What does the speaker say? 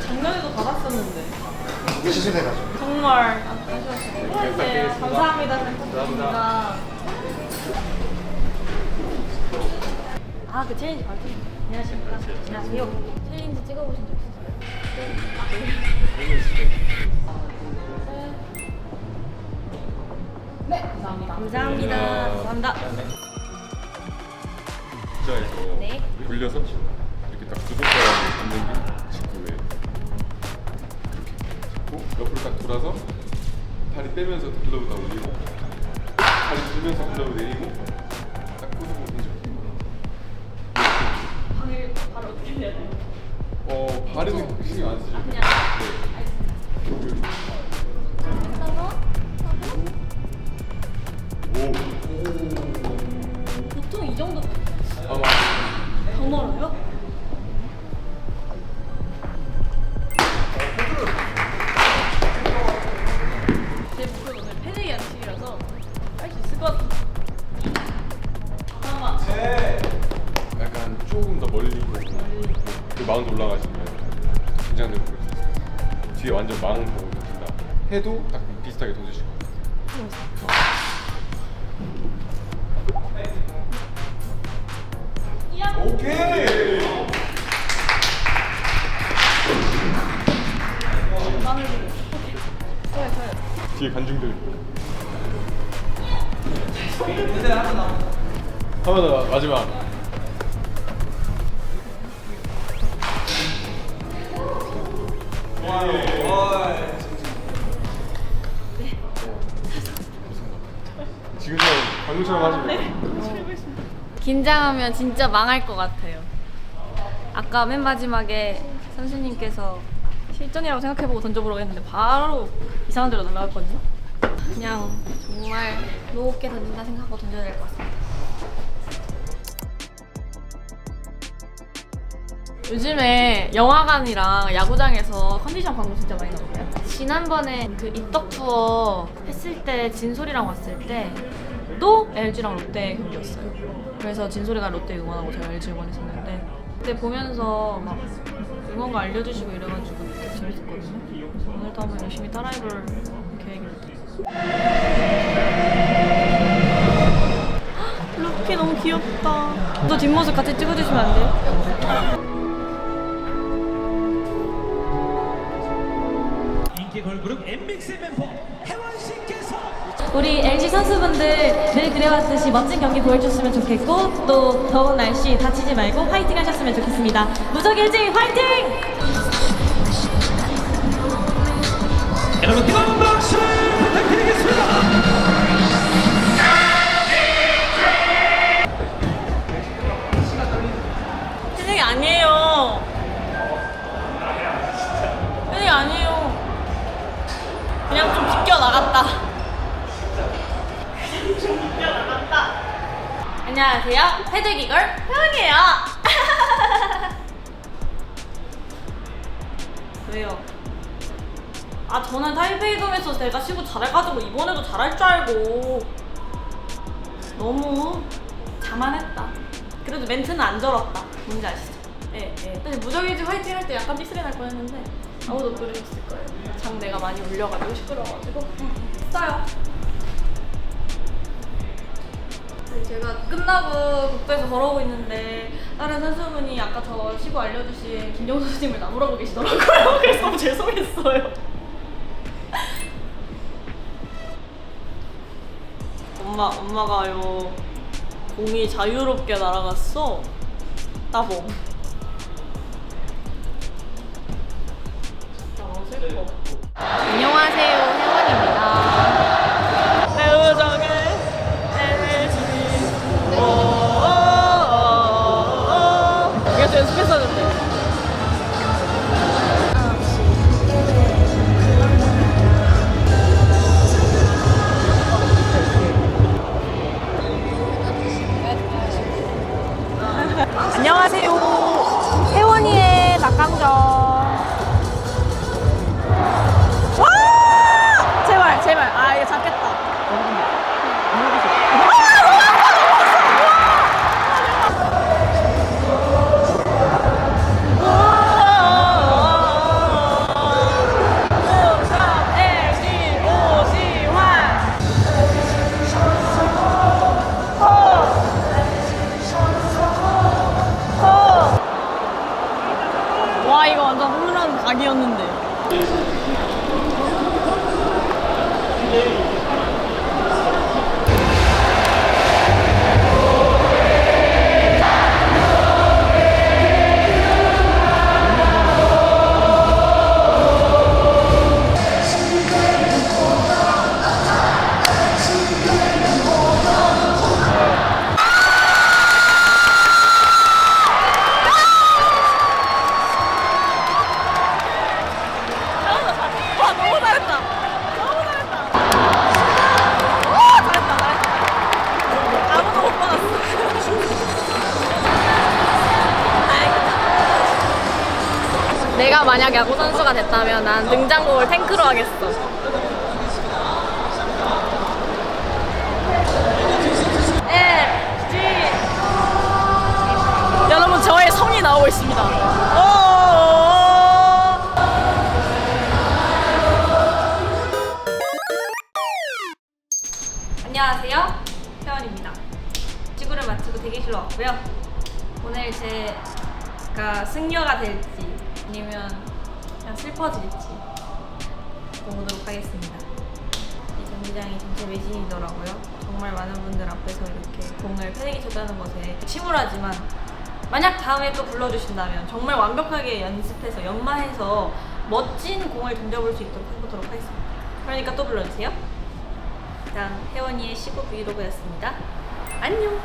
작년에도 받았었는데 취소돼가지고. 정말 아쉬웠어요. 감사합니다. 감사합니다. 아, 그 챌린지 봤죠? 안녕하십니까? 안녕하세요. 챌린지 찍어보신 적 있으세요? 네, 감사합니다. 감사합니다. 감사합니다. 의자에서 네. 돌려서 이렇게 딱 두 손가락으로 잡는 게 직구예요. 이렇게 잡고 옆으로 딱 돌아서 다리 빼면서 글러브 다 올리고 다리 들면서 글러브 내리고 딱 꽂으면 되죠. 발을 어떻게 해야 돼요? 발은 신경 안 쓰죠. 그냥 네. 오. 보통 이 정도 아마 더 멀어요? 제 목표는 오늘 패대기 양식이라서 할 수 있을 것 같아요. 잠깐만. 약간 조금 더 멀리 그 마운드 올라가시면 긴장되고 그러세요. 뒤에 완전 마운 보고 던진다 해도 딱 비슷하게 던지시고. 오케이. 뒤에 관중들. 하나 더 마지막. 지금처럼 방금처럼 하지. 긴장하면 진짜 망할 것 같아요. 아까 맨 마지막에 선수님께서 실전이라고 생각해보고 던져보라고 했는데 바로 이상한 데로 날아갔거든요. 그냥 정말 높게 던진다 생각하고 던져야 될 것 같습니다. 요즘에 영화관이랑 야구장에서 컨디션 광고 진짜 많이 나오고요. 지난번에 그 입덕 투어 했을 때 진솔이랑 왔을 때 또 LG랑 롯데 경기였어요. 그래서 진솔이가 롯데 응원하고 제가 LG 응원했었는데 그때 보면서 막 응원가 알려주시고 이래가지고 되게 재밌었거든요. 오늘도 한번 열심히 따라해볼 계획입니다. 루키 너무 귀엽다. 또 뒷모습 같이 찍어주시면 안 돼요? 인기 걸그룹 엠믹스의 멤버 혜원 씨께서 우리 LG 선수분들 늘 그래왔듯이 멋진 경기 보여줬으면 좋겠고 또 더운 날씨 다치지 말고 화이팅 하셨으면 좋겠습니다. 무적 LG 화이팅! 여러분 뜨거운 박수 부탁드리겠습니다. 패딩이 아니에요. 패딩이 아니에요. 그냥 좀 비껴나갔다. 안녕하세요. 패드기걸 혜원이에요. 왜요? 아 저는 타이베이돔에서 제가 시구 잘해가지고 이번에도 잘할 줄 알고 너무 자만했다. 그래도 멘트는 안 절었다. 뭔지 아시죠? 예, 예. 사실 무적일지 화이팅 할 때 약간 삐스리 날 뻔했는데 아무도 못 그랬을 거예요. 장내가 많이 울려가지고 시끄러워가지고 했어요. 제가 끝나고 국도에서 걸어오고 있는데 다른 선수분이 아까 저 시구 알려주신 김정수 선수님을 나무라고 계시더라고요. 그래서 너무 죄송했어요. 엄마가요 공이 자유롭게 날아갔어. 따봉. 슬퍼. 안녕하세요, 혜원입니다. 배우정의 LG. 이거 좀 연습했었는데. 안녕하세요. 내가 만약 야구 선수가 됐다면 난 등장곡을 탱크로 하겠어. 여러분 저의 성이 나오고 있습니다. 안녕하세요, 혜원입니다. 지구를 마치고 대기실로 왔고요. 오늘 제가 승려가 될지 아니면 그냥 슬퍼질지 보도록 하겠습니다. 이 경기장이 전체 매진이더라고요. 정말 많은 분들 앞에서 이렇게 공을 패대기 쳐다는 것에 침울하지만 만약 다음에 또 불러주신다면 정말 완벽하게 연습해서 연마해서 멋진 공을 던져볼 수 있도록 해보도록 하겠습니다. 그러니까 또 불러주세요. 이상 혜원이의 시구 브이로그였습니다. 안녕!